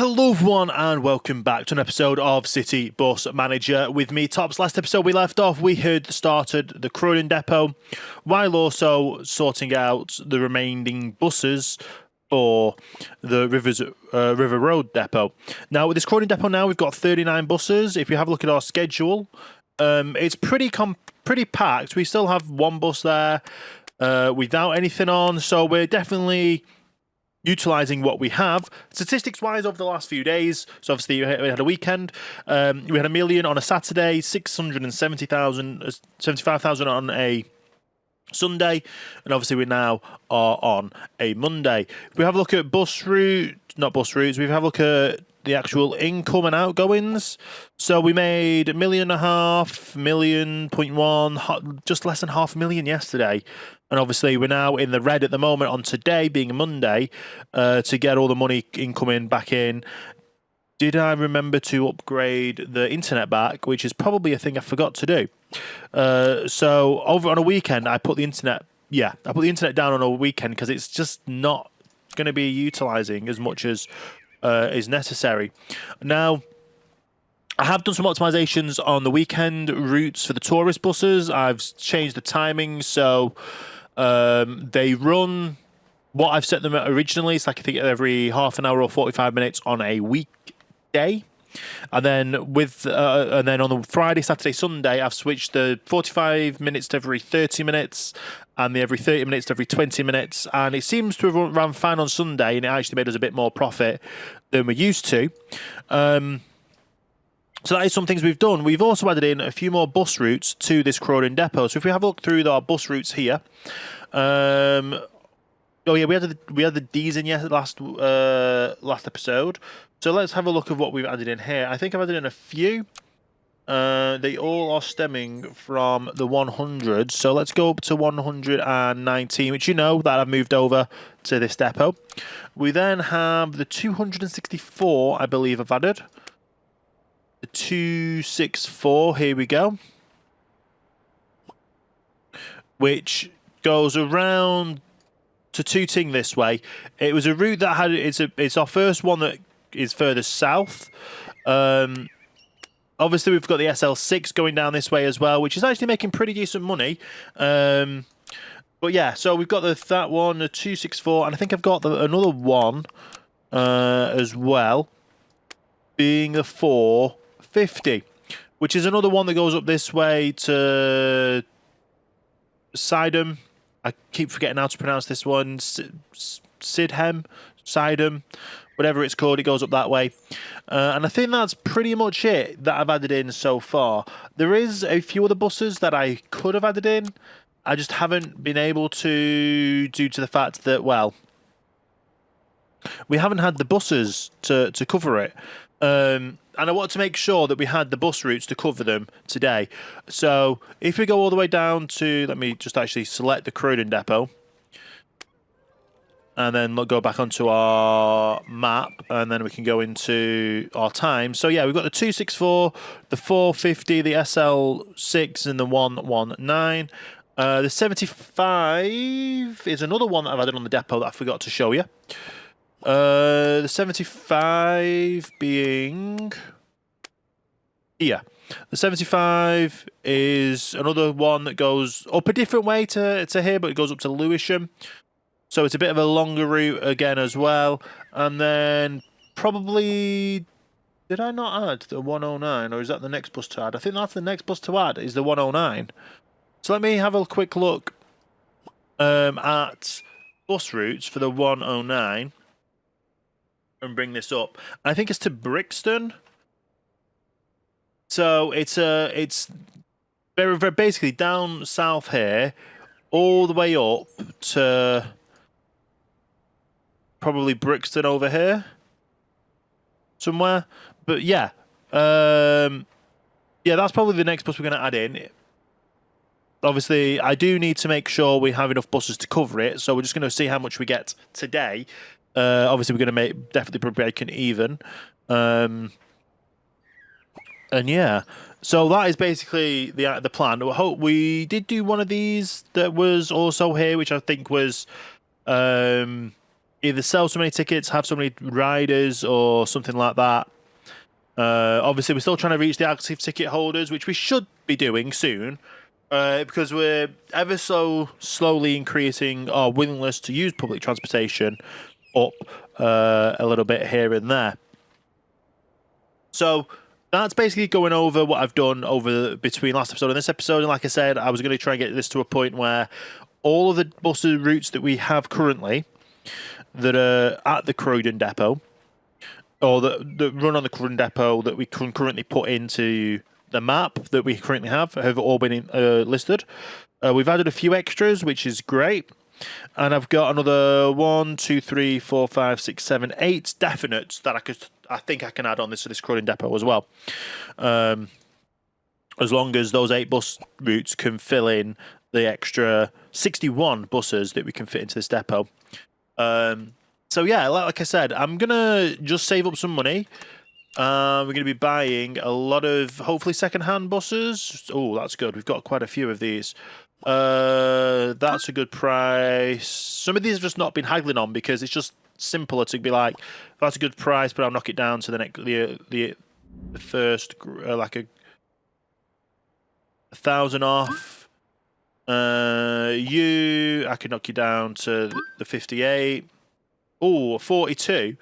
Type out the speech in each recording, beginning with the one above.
Hello everyone and welcome back to an episode of City Bus Manager with me, Tops. Last episode we left off, we had started the Croydon depot while also sorting out the remaining buses for the River Road depot. Now with this Croydon depot now we've got 39 buses. If you have a look at our schedule, it's pretty packed. We still have one bus there without anything on, so we're definitely utilising what we have. Statistics wise over the last few days, so obviously we had a weekend, we had 1 million on a Saturday, 75,000 on a Sunday, and obviously we now are on a Monday. If we have a look at we have a look at the actual income and outgoings. So we made 1.5 million, 1.1, just less than 500,000 yesterday. And obviously we're now in the red at the moment on today being a Monday to get all the money incoming back in. Did I remember to upgrade the internet back, which is probably a thing I forgot to do. So over on a weekend, I put the internet down on a weekend because it's just not going to be utilising as much as is necessary. Now, I have done some optimizations on the weekend routes for the tourist buses. I've changed the timing, so they run what I've set them at originally. It's like I think every half an hour or 45 minutes on a weekday. And then on the Friday, Saturday, Sunday, I've switched the 45 minutes to every 30 minutes and the every 30 minutes to every 20 minutes. And it seems to have run fine on Sunday, and it actually made us a bit more profit than we're used to. So that is some things we've done. We've also added in a few more bus routes to this Croydon depot. So if we have a look through our bus routes here, we had the D's in last episode. So let's have a look at what we've added in here. I think I've added in a few. They all are stemming from the 100. So let's go up to 119, which that I've moved over to this depot. We then have the 264, I believe I've added. The 264, here we go. Which goes around to Tooting this way. It was a route that had it's our first one that is further south. Obviously we've got the SL6 going down this way as well, which is actually making pretty decent money. But yeah, so we've got that one, the 264, and I think I've got another one as well, being the 450, which is another one that goes up this way to Sidham. I keep forgetting how to pronounce this one. Sidham, whatever it's called, it goes up that way. And I think that's pretty much it that I've added in so far. There is a few other buses that I could have added in. I just haven't been able to due to the fact that, well, we haven't had the buses to cover it. And I wanted to make sure that we had the bus routes to cover them today. So if we go all the way down to, let me just actually select the Croydon depot. And then go back onto our map, and then we can go into our time. So yeah, we've got the 264, the 450, the SL6, and the 119. The 75 is another one that I've added on the depot that I forgot to show you. The 75 being here. The 75 is another one that goes up a different way to here, but it goes up to Lewisham. So it's a bit of a longer route again as well. And then probably, did I not add the 109, or is that the next bus to add? I think that's the next bus to add is the 109. So let me have a quick look at bus routes for the 109 and bring this up. I think it's to Brixton. So it's very basically down south here, all the way up to probably Brixton over here somewhere. But yeah, yeah, that's probably the next bus we're going to add in. Obviously, I do need to make sure we have enough buses to cover it, so we're just going to see how much we get today. Obviously, we're going to definitely break an even. And yeah, so that is basically the plan. We did do one of these that was also here, which I think was either sell so many tickets, have so many riders, or something like that. Obviously, we're still trying to reach the active ticket holders, which we should be doing soon, because we're ever so slowly increasing our willingness to use public transportation up a little bit here and there. So that's basically going over what I've done between last episode and this episode. And like I said, I was going to try and get this to a point where all of the bus routes that we have currently that are at the Croydon depot, or that run on the Croydon depot that we can currently put into the map that we currently have all been listed. We've added a few extras, which is great. And I've got another 1, 2, 3, 4, 5, 6, 7, 8 definites that I think I can add on this Croydon depot as well. As long as those 8 bus routes can fill in the extra 61 buses that we can fit into this depot. So yeah, like I said, I'm gonna just save up some money. We're going to be buying a lot of, hopefully, second-hand buses. Oh, that's good. We've got quite a few of these. That's a good price. Some of these have just not been haggling on because it's just simpler to be like, that's a good price, but I'll knock it down to the first, like a 1,000 off. I could knock you down to the 58. Oh, 42.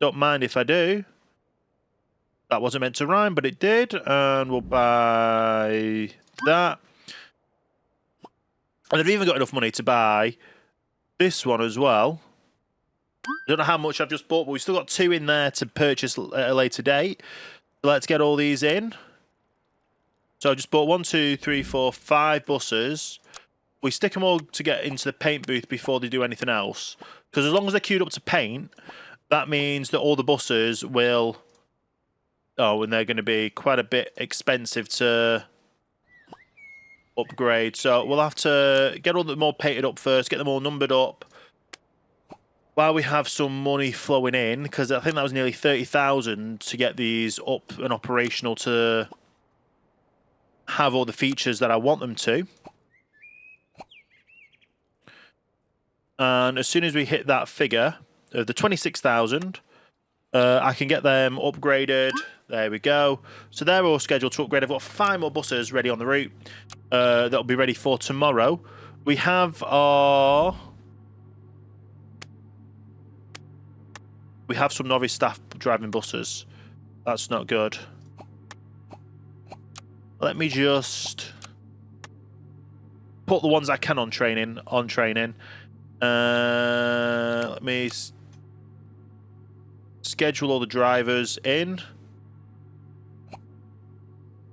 Don't mind if I do. That wasn't meant to rhyme, but it did. And we'll buy that. And I've even got enough money to buy this one as well. I don't know how much I've just bought, but we've still got 2 in there to purchase at a later date. Let's get all these in. So I just bought 1, 2, 3, 4, 5 buses. We stick them all to get into the paint booth before they do anything else. Because as long as they're queued up to paint, that means that all the buses will... Oh, and they're going to be quite a bit expensive to upgrade. So we'll have to get all them all painted up first, get them all numbered up. While we have some money flowing in, because I think that was nearly 30,000 to get these up and operational to have all the features that I want them to. And as soon as we hit that figure of the 26,000, I can get them upgraded. There we go. So they're all scheduled to upgrade. I've got 5 more buses ready on the route that'll be ready for tomorrow. We have some novice staff driving buses. That's not good. Let me just put the ones I can on training. Let me schedule all the drivers in.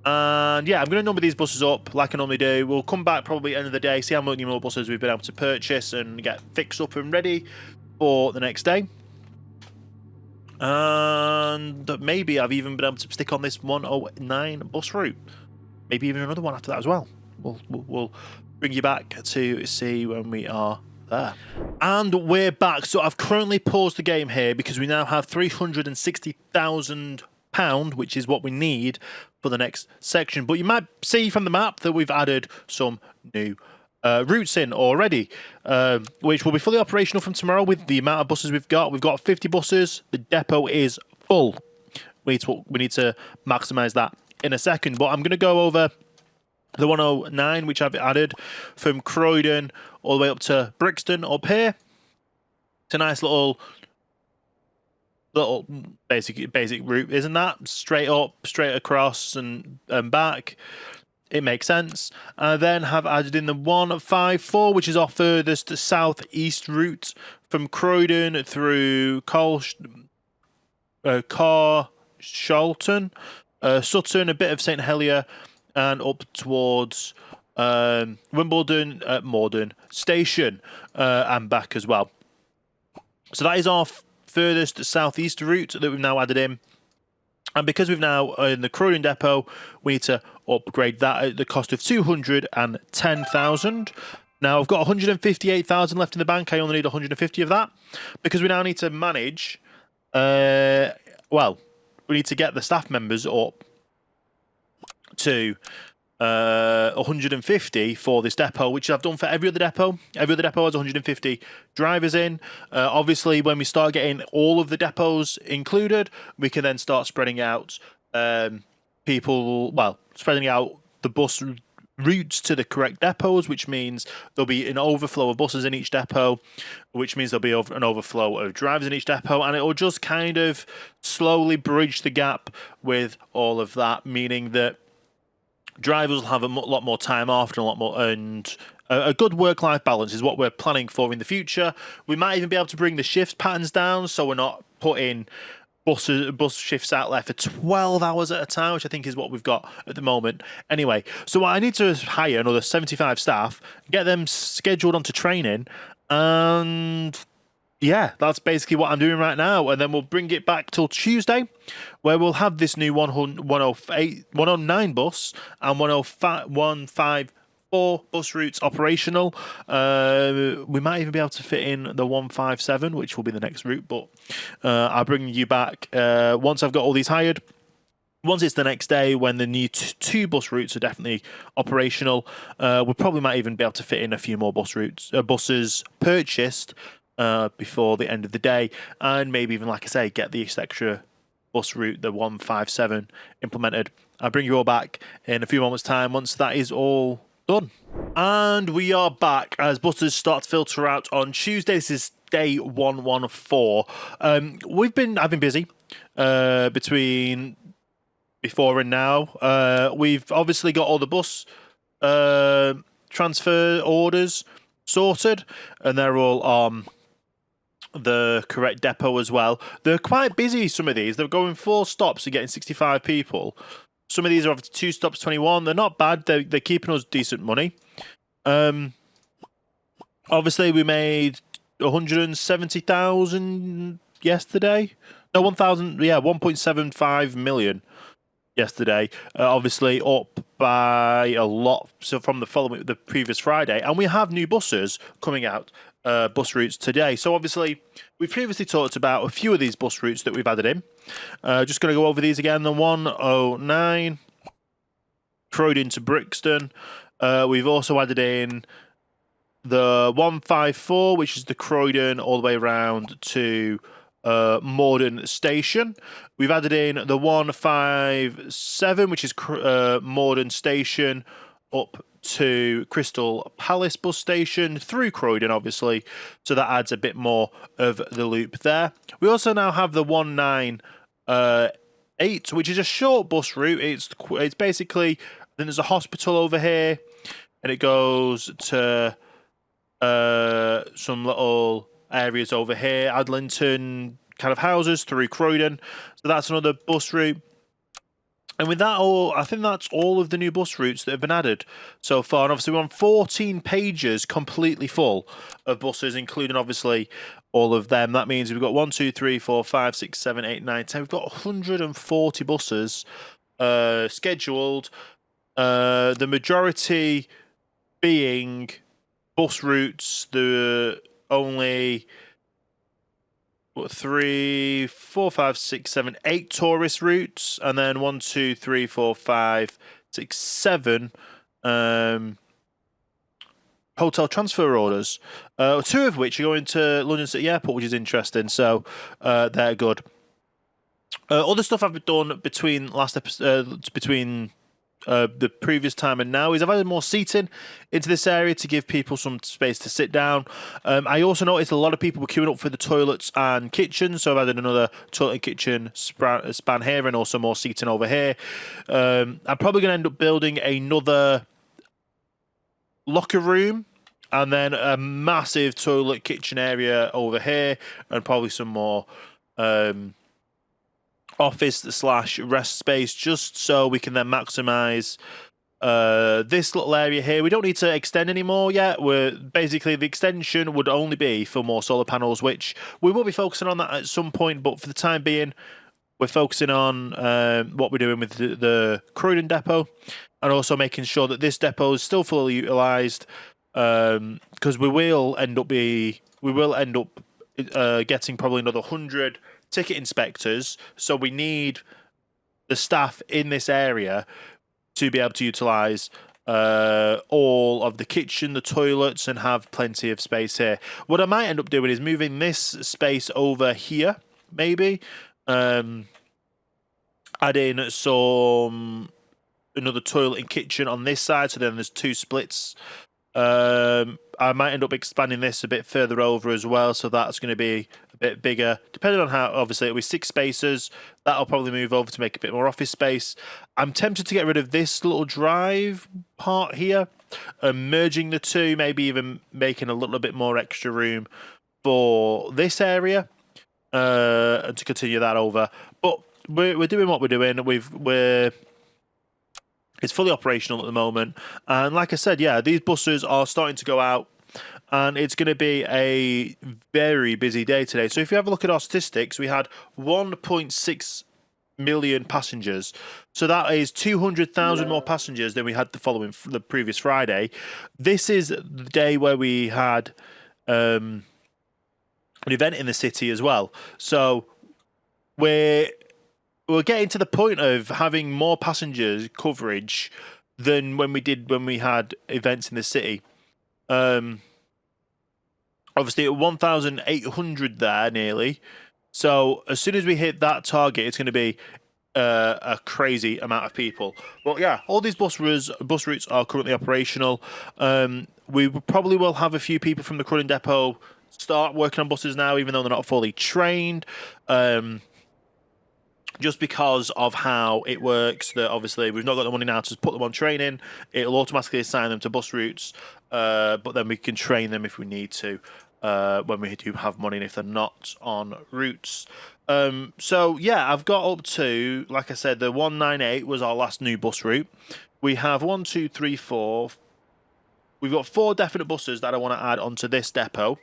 And yeah, I'm going to number these buses up like I normally do. We'll come back probably at the end of the day, see how many more buses we've been able to purchase and get fixed up and ready for the next day. And maybe I've even been able to stick on this 109 bus route. Maybe even another one after that as well. We'll bring you back to see when we are there. And we're back. So I've currently paused the game here because we now have £360,000, which is what we need for the next section. But you might see from the map that we've added some new routes in already, which will be fully operational from tomorrow with the amount of buses we've got. We've got 50 buses. The depot is full. We need to maximise that in a second. But I'm going to go over the 109, which I've added from Croydon all the way up to Brixton up here. It's a nice little basic route, isn't that? Straight up, straight across, and back. It makes sense. I then have added in the 154, which is our furthest southeast route from Croydon through Carshalton, Sutton, a bit of St Helier, and up towards Wimbledon, Morden Station, and back as well. So that is our furthest southeast route that we've now added in. And because we've now in the Croydon depot, we need to upgrade that at the cost of 210,000. Now I've got 158,000 left in the bank. I only need 150 of that because we now need to manage. We need to get the staff members up to 150 for this depot, which I've done for every other depot. Every other depot has 150 drivers in. Obviously, when we start getting all of the depots included, we can then start spreading out spreading out the bus routes to the correct depots, which means there'll be an overflow of buses in each depot, which means there'll be an overflow of drivers in each depot, and it will just kind of slowly bridge the gap with all of that, meaning that drivers will have a lot more time off and a good work-life balance is what we're planning for in the future. We might even be able to bring the shift patterns down, so we're not putting bus shifts out there for 12 hours at a time, which I think is what we've got at the moment. Anyway, so I need to hire another 75 staff, get them scheduled onto training, and yeah, that's basically what I'm doing right now. And then we'll bring it back till Tuesday, where we'll have this new 109 bus and 154 bus routes operational. We might even be able to fit in the 157, which will be the next route. But I'll bring you back once I've got all these hired. Once it's the next day, when the new two bus routes are definitely operational, we probably might even be able to fit in a few more buses purchased before the end of the day, and maybe even, like I say, get the extra bus route, the 157, implemented. I'll bring you all back in a few moments' time once that is all done. And we are back as buses start to filter out on Tuesday. This is day 114. I've been busy between before and now. We've obviously got all the bus transfer orders sorted, and they're all on the correct depot as well. They're quite busy, some of these. They're going 4 stops and getting 65 people. Some of these are up to 2 stops, 21. They're not bad. They're keeping us decent money. Obviously, we made 170,000 yesterday. No, 1.75 million yesterday. Obviously, up by a lot. So from the previous Friday, and we have new buses coming out. Bus routes today. So obviously, we've previously talked about a few of these bus routes that we've added in. Just going to go over these again. The 109, Croydon to Brixton. We've also added in the 154, which is the Croydon all the way around to Morden station. We've added in the 157, which is Morden station up to Crystal Palace bus station through Croydon, obviously, so that adds a bit more of the loop there. We also now have the 198, which is a short bus route. It's basically, then there's a hospital over here, and it goes to some little areas over here, Adlington kind of houses through Croydon. So that's another bus route. And with that all, I think that's all of the new bus routes that have been added so far. And obviously we're on 14 pages completely full of buses, including obviously all of them. That means we've got 1, 2, 3, 4, 5, 6, 7, 8, 9, 10. We've got 140 buses scheduled. The majority being bus routes. The only 3, 4, 5, 6, 7, 8 tourist routes, and then 1, 2, 3, 4, 5, 6, 7 hotel transfer orders. 2 of which are going to London City Airport, which is interesting. So they're good. Other stuff I've done between the previous time and now is I've added more seating into this area to give people some space to sit down. I also noticed a lot of people were queuing up for the toilets and kitchen, so I've added another toilet and kitchen span here and also more seating over here. I'm probably going to end up building another locker room and then a massive toilet kitchen area over here and probably some more office/rest space, just so we can then maximize this little area here. We don't need to extend anymore yet. The extension would only be for more solar panels, which we will be focusing on that at some point, but for the time being we're focusing on what we're doing with the Croydon depot, and also making sure that this depot is still fully utilized, because we will end up getting probably another 100 ticket inspectors, so we need the staff in this area to be able to utilise all of the kitchen, the toilets, and have plenty of space here. What I might end up doing is moving this space over here, maybe. Add in another toilet and kitchen on this side, so then there's 2 splits. I might end up expanding this a bit further over as well, so that's going to be a bit bigger. Depending on how, obviously, it'll be 6 spaces. That'll probably move over to make a bit more office space. I'm tempted to get rid of this little drive part here, merging the two, maybe even making a little bit more extra room for this area, and to continue that over. But we're doing what we're doing. It's fully operational at the moment. And like I said, yeah, these buses are starting to go out. And it's going to be a very busy day today. So if you have a look at our statistics, we had 1.6 million passengers. So that is 200,000 more passengers than we had the previous Friday. This is the day where we had an event in the city as well. So we're getting to the point of having more passengers coverage than when we had events in the city. Obviously at 1,800 there nearly. So as soon as we hit that target, it's going to be a crazy amount of people. But yeah, all these bus routes are currently operational. We probably will have a few people from the Croydon depot start working on buses now, even though they're not fully trained. Just because of how it works, that obviously we've not got the money now to put them on training. It'll automatically assign them to bus routes, but then we can train them if we need to when we do have money and if they're not on routes. So yeah, I've got up to, like I said, the 198 was our last new bus route. We have 1, 2, 3, 4. We've got 4 definite buses that I want to add onto this depot.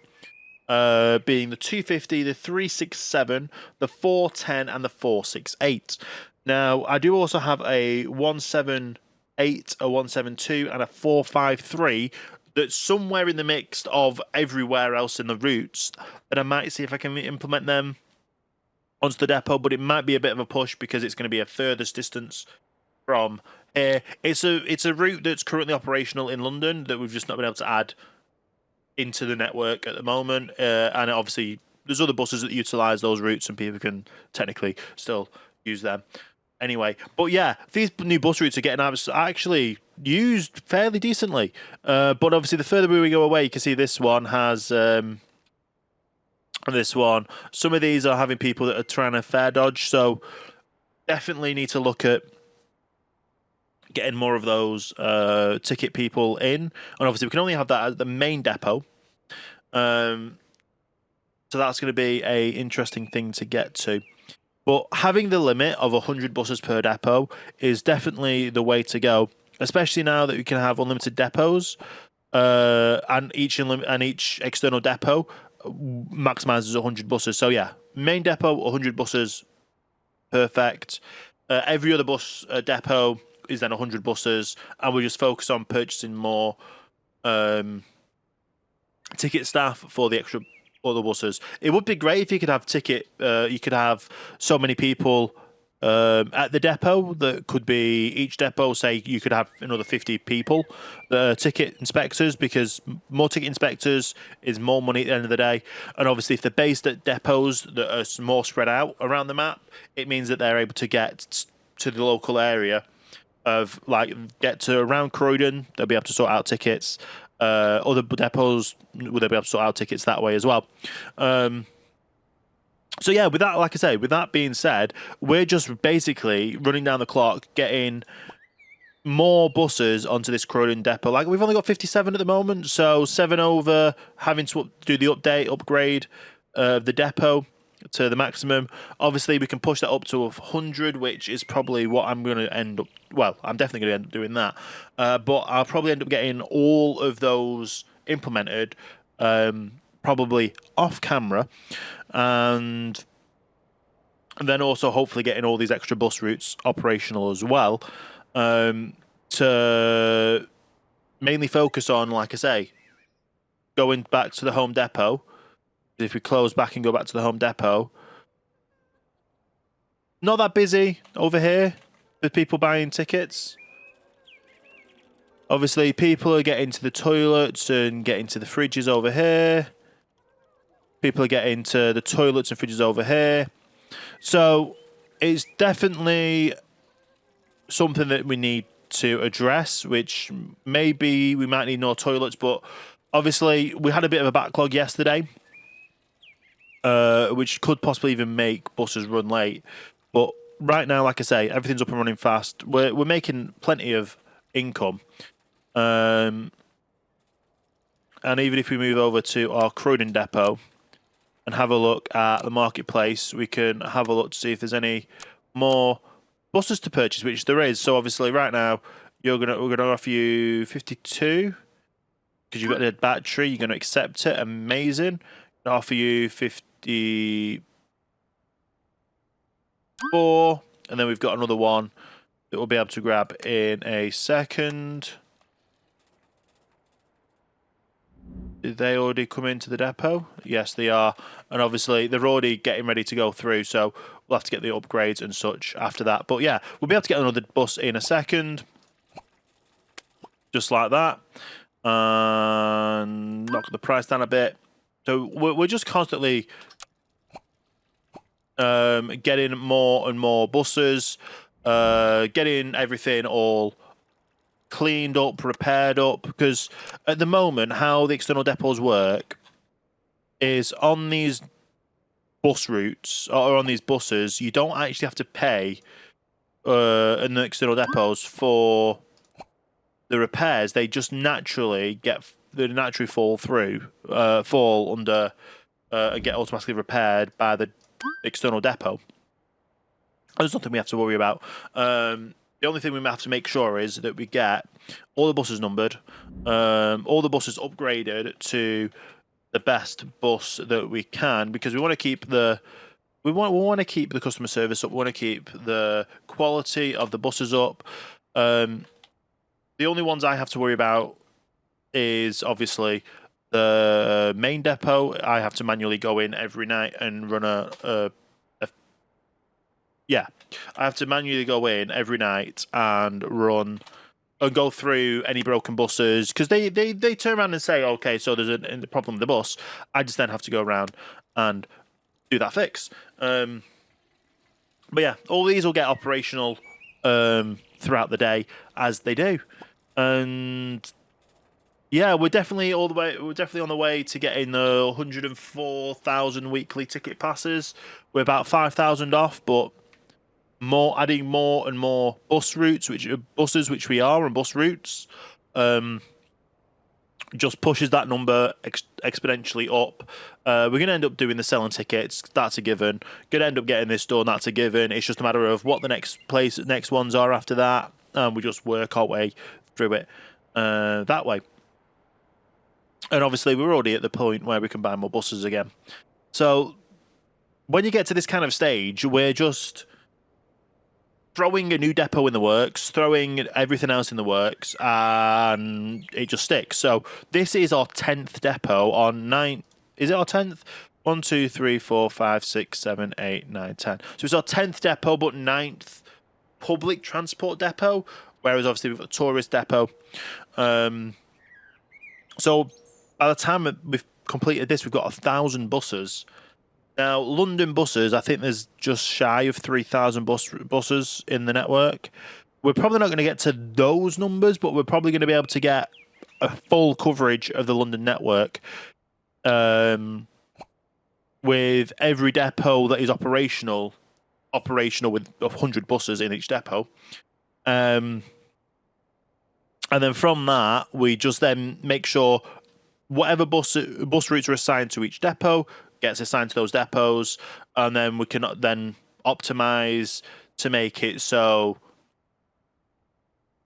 Being the 250, the 367, the 410, and the 468. Now, I do also have a 178, a 172, and a 453 that's somewhere in the mix of everywhere else in the routes, that I might see if I can implement them onto the depot, but it might be a bit of a push because it's going to be a furthest distance from here. It's a route that's currently operational in London that we've just not been able to add into the network at the moment, and obviously there's other buses that utilise those routes and people can technically still use them anyway. But yeah, these new bus routes are getting actually used fairly decently, but obviously the further we go away, you can see this one has this one. Some of these are having people that are trying to fare dodge, so definitely need to look at getting more of those ticket people in. And obviously we can only have that at the main depot. So that's going to be a interesting thing to get to. But having the limit of 100 buses per depot is definitely the way to go, especially now that we can have unlimited depots, and each external depot maximizes 100 buses. So yeah, main depot 100 buses, perfect. Every other bus depot is then 100 buses, and we just focus on purchasing more ticket staff for the extra other buses. It would be great if you could have you could have so many people at the depot that could be each depot. Say you could have another 50 people, ticket inspectors, because more ticket inspectors is more money at the end of the day. And obviously, if they're based at depots that are more spread out around the map, it means that they're able to get to the local area of, like, get to around Croydon. They'll be able to sort out tickets. Other depots, will they be able to sort out tickets that way as well? So yeah, with that, like I say, with that being said, we're just basically running down the clock, getting more buses onto this Croydon depot. Like, we've only got 57 at the moment, so 7 over, having to do the upgrade of the depot to the maximum. Obviously, we can push that up to 100, which is probably what I'm going to end up... Well, I'm definitely going to end up doing that. But I'll probably end up getting all of those implemented, probably off camera, and then also hopefully getting all these extra bus routes operational as well, to mainly focus on, like I say, going back to the home depot. If we close back and go back to the home depot, not that busy over here with people buying tickets. Obviously, people are getting to the toilets and getting to the fridges over here. People are getting to the toilets and fridges over here. So it's definitely something that we need to address, which maybe we might need more toilets, but obviously we had a bit of a backlog yesterday, which could possibly even make buses run late. But right now, like I say, everything's up and running fast. We're making plenty of income. And even if we move over to our Croydon depot and have a look at the marketplace, we can have a look to see if there's any more buses to purchase, which there is. So obviously, right now we're gonna offer you 52 because you've got the battery. You're gonna accept it. Amazing. Gonna offer you 54, and then we've got another one that we'll be able to grab in a second. Did they already come into the depot? Yes, they are. And obviously, they're already getting ready to go through, so we'll have to get the upgrades and such after that. But yeah, we'll be able to get another bus in a second. Just like that. And knock the price down a bit. So we're just constantly getting more and more buses, getting everything all cleaned up, repaired up, because at the moment how the external depots work is on these bus routes or on these buses, you don't actually have to pay in the external depots for the repairs. They just naturally fall under and get automatically repaired by the external depot. There's nothing we have to worry about. The only thing we have to make sure is that we get all the buses numbered, all the buses upgraded to the best bus that we can, because we want to keep the customer service up. We want to keep the quality of the buses up. The only ones I have to worry about is obviously the main depot. I have to manually go in every night and run I have to manually go in every night and run and go through any broken buses, because they turn around and say, okay, so there's a problem with the bus. I just then have to go around and do that fix. But yeah, all these will get operational throughout the day as they do, and yeah, we're definitely on the way to getting the 104,000 weekly ticket passes. We're about 5,000 off, but adding more and more bus routes, which we are, and bus routes, just pushes that number exponentially up. We're going to end up doing the selling tickets. That's a given. Going to end up getting this done. That's a given. It's just a matter of what the next ones are after that, and we just work our way through it that way. And obviously, we're already at the point where we can buy more buses again. So when you get to this kind of stage, we're just throwing a new depot in the works, throwing everything else in the works, and it just sticks. So this is our 10th depot on 9. Is it our 10th? 1, 2, 3, 4, 5, 6, 7, 8, 9, 10. So it's our 10th depot, but 9th public transport depot, whereas obviously we've got a tourist depot. So by the time we've completed this, we've got 1,000 buses. Now, London buses, I think there's just shy of 3,000 buses in the network. We're probably not going to get to those numbers, but we're probably going to be able to get a full coverage of the London network with every depot that is operational with 100 buses in each depot. And then from that, we just then make sure whatever bus routes are assigned to each depot gets assigned to those depots, and then we can then optimize to make it so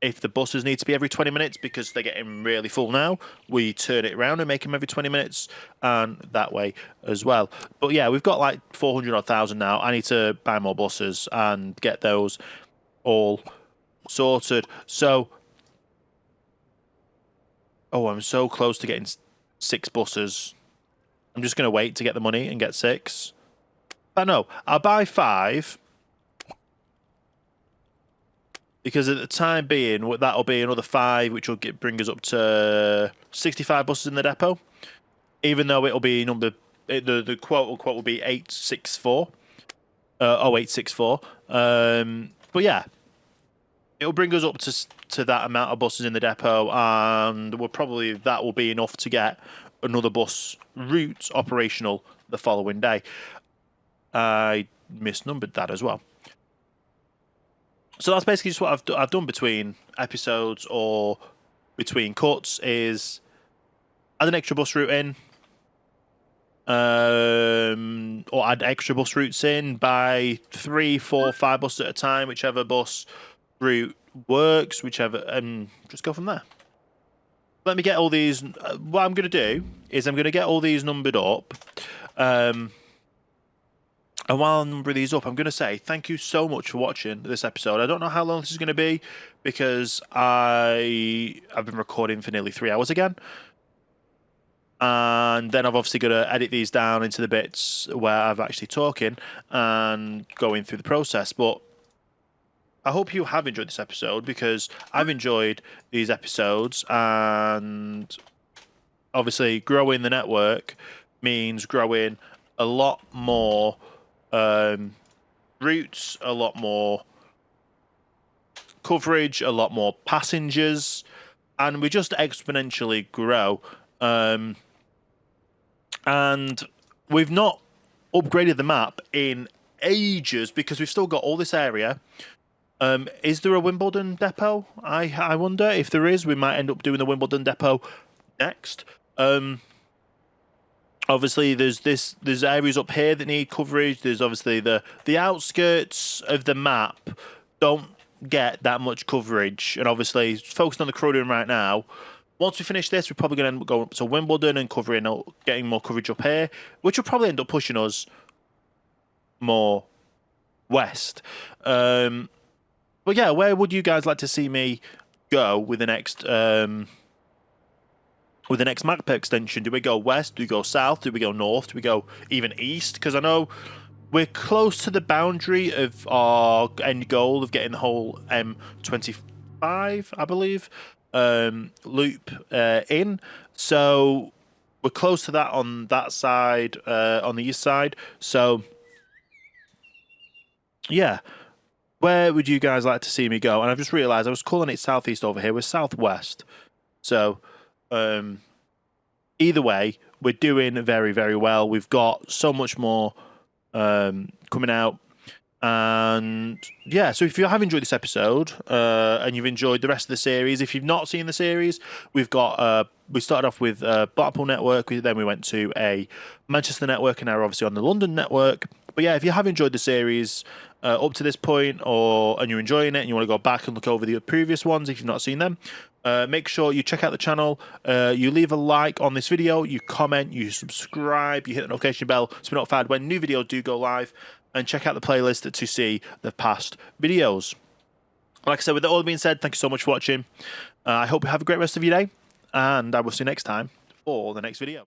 if the buses need to be every 20 minutes because they're getting really full now, we turn it around and make them every 20 minutes, and that way as well. But yeah, we've got like 400,000 now. I need to buy more buses and get those all sorted. So, I'm so close to getting 6 buses. I'm just going to wait to get the money and get 6. But no, I'll buy 5. because at the time being, that'll be another 5, which will bring us up to 65 buses in the depot. Even though it'll be the quote unquote will be 864, 0864. But yeah, it'll bring us up to that amount of buses in the depot, and that will be enough to get another bus route operational the following day. I misnumbered that as well. So that's basically just what I've done between episodes or between cuts, is add an extra bus route in, or add extra bus routes in by 3, 4, 5 buses at a time, whichever bus route works, and just go from there. Let me get all these. What I'm going to do is I'm going to get all these numbered up. And while I number these up, I'm going to say thank you so much for watching this episode. I don't know how long this is going to be, because I've been recording for nearly 3 hours again. And then I've obviously got to edit these down into the bits where I've actually talking and going through the process. But I hope you have enjoyed this episode, because I've enjoyed these episodes. And obviously growing the network means growing a lot more routes, a lot more coverage, a lot more passengers, and we just exponentially grow. And we've not upgraded the map in ages, because we've still got all this area. Is there a Wimbledon depot? I wonder. If there is, we might end up doing the Wimbledon depot next. Obviously, there's areas up here that need coverage. There's obviously the outskirts of the map don't get that much coverage, and obviously focusing on the Croydon right now. Once we finish this, we're probably going to end up going up to Wimbledon and getting more coverage up here, which will probably end up pushing us more west. But yeah, where would you guys like to see me go with the next map extension? Do we go west? Do we go south? Do we go north? Do we go even east? Because I know we're close to the boundary of our end goal of getting the whole M25, I believe, loop in. So we're close to that on that side, on the east side. So yeah, where would you guys like to see me go? And I've just realised I was calling it southeast over here. We're southwest. So either way, we're doing very, very well. We've got so much more coming out. And yeah, so if you have enjoyed this episode and you've enjoyed the rest of the series, if you've not seen the series, we've got we started off with Blackpool network, then we went to a Manchester network, and now we're obviously on the London network. But yeah, if you have enjoyed the series up to this point, and you're enjoying it and you want to go back and look over the previous ones if you've not seen them, make sure you check out the channel, you leave a like on this video, you comment, you subscribe, you hit the notification bell to be notified when new videos do go live, and check out the playlist to see the past videos. Like I said, with that all being said, thank you so much for watching. I hope you have a great rest of your day, and I will see you next time for the next video.